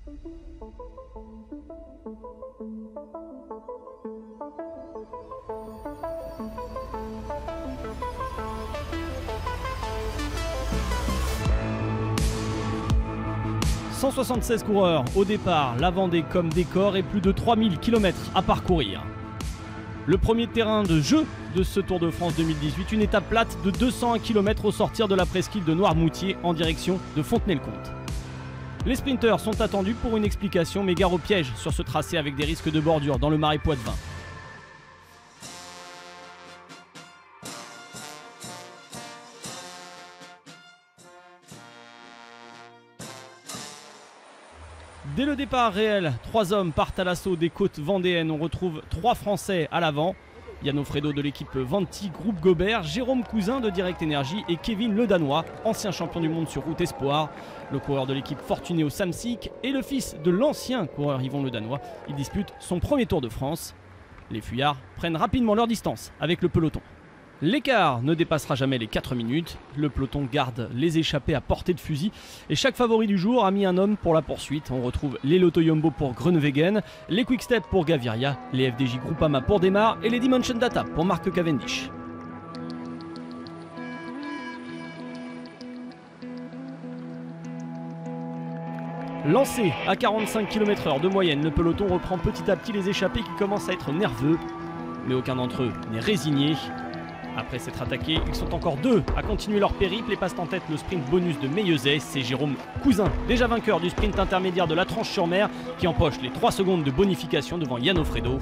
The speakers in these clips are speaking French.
« 176 coureurs au départ, la Vendée comme décor et plus de 3000 km à parcourir. Le premier terrain de jeu de ce Tour de France 2018, une étape plate de 201 km au sortir de la presqu'île de Noirmoutier en direction de Fontenay-le-Comte. Les sprinteurs sont attendus pour une explication, mais gare au piège sur ce tracé avec des risques de bordure dans le Marais Poitevin. Dès le départ réel, 3 hommes partent à l'assaut des côtes vendéennes. On retrouve 3 Français à l'avant. Yann Fredo de l'équipe Vanti Groupe Gobert, Jérôme Cousin de Direct Energy et Kevin Le Danois, ancien champion du monde sur route espoir. Le coureur de l'équipe Fortunéo Samsic et le fils de l'ancien coureur Yvon Le Danois. Il dispute son premier Tour de France. Les fuyards prennent rapidement leur distance avec le peloton. L'écart ne dépassera jamais les 4 minutes, le peloton garde les échappés à portée de fusil et chaque favori du jour a mis un homme pour la poursuite. On retrouve les Lotto Jumbo pour Groenewegen, les Quick-Step pour Gaviria, les FDJ Groupama pour Démarre et les Dimension Data pour Mark Cavendish. Lancé à 45 km/h de moyenne, le peloton reprend petit à petit les échappés qui commencent à être nerveux, mais aucun d'entre eux n'est résigné. Après s'être attaqués, ils sont encore 2 à continuer leur périple et passent en tête le sprint bonus de Meillezais. C'est Jérôme Cousin, déjà vainqueur du sprint intermédiaire de la Tranche-sur-Mer, qui empoche les 3 secondes de bonification devant Yann Fredo.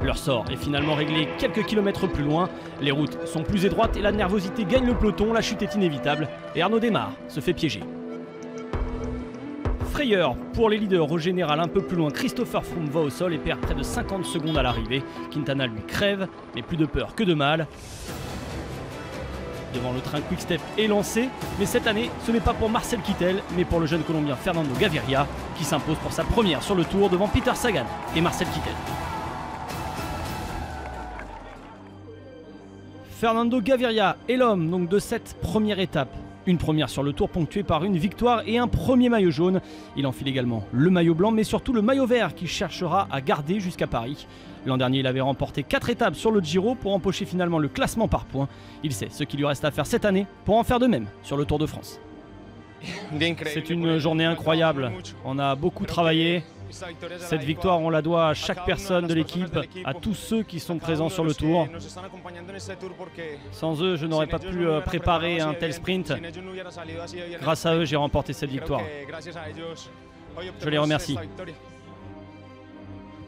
Leur sort est finalement réglé quelques kilomètres plus loin. Les routes sont plus étroites et la nervosité gagne le peloton. La chute est inévitable et Arnaud Démarre se fait piéger. Frayeur pour les leaders au général un peu plus loin. Christopher Froome va au sol et perd près de 50 secondes à l'arrivée. Quintana lui crève, mais plus de peur que de mal. Devant le train Quick-Step est lancé, mais cette année ce n'est pas pour Marcel Kittel, mais pour le jeune Colombien Fernando Gaviria qui s'impose pour sa première sur le Tour devant Peter Sagan et Marcel Kittel. Fernando Gaviria est l'homme donc de cette première étape. Une première sur le Tour ponctuée par une victoire et un premier maillot jaune. Il enfile également le maillot blanc mais surtout le maillot vert qu'il cherchera à garder jusqu'à Paris. L'an dernier il avait remporté 4 étapes sur le Giro pour empocher finalement le classement par points. Il sait ce qu'il lui reste à faire cette année pour en faire de même sur le Tour de France. C'est une journée incroyable, on a beaucoup travaillé. Cette victoire, on la doit à chaque personne de l'équipe, à tous ceux qui sont présents sur le Tour. Sans eux, je n'aurais pas pu préparer un tel sprint. Grâce à eux, j'ai remporté cette victoire. Je les remercie.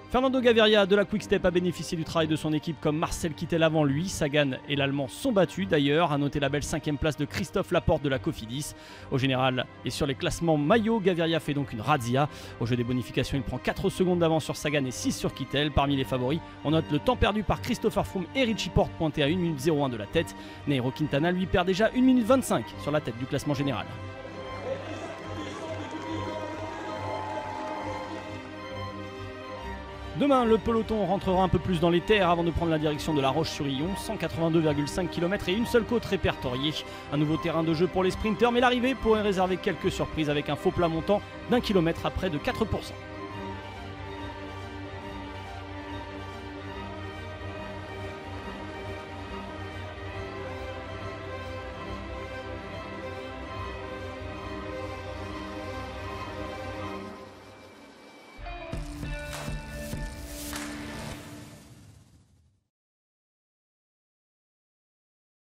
Fernando Gaviria de la Quick-Step a bénéficié du travail de son équipe comme Marcel Kittel avant lui. Sagan et l'Allemand sont battus d'ailleurs. À noter la belle 5e place de Christophe Laporte de la Cofidis. Au général et sur les classements maillot, Gaviria fait donc une razzia. Au jeu des bonifications, il prend 4 secondes d'avance sur Sagan et 6 sur Kittel. Parmi les favoris, on note le temps perdu par Christopher Froome et Richie Porte pointé à 1 minute 01 de la tête. Nairo Quintana lui perd déjà 1 minute 25 sur la tête du classement général. Demain, le peloton rentrera un peu plus dans les terres avant de prendre la direction de La Roche-sur-Yon. 182,5 km et une seule côte répertoriée. Un nouveau terrain de jeu pour les sprinteurs, mais l'arrivée pourrait réserver quelques surprises avec un faux plat montant d'1 km à près de 4%.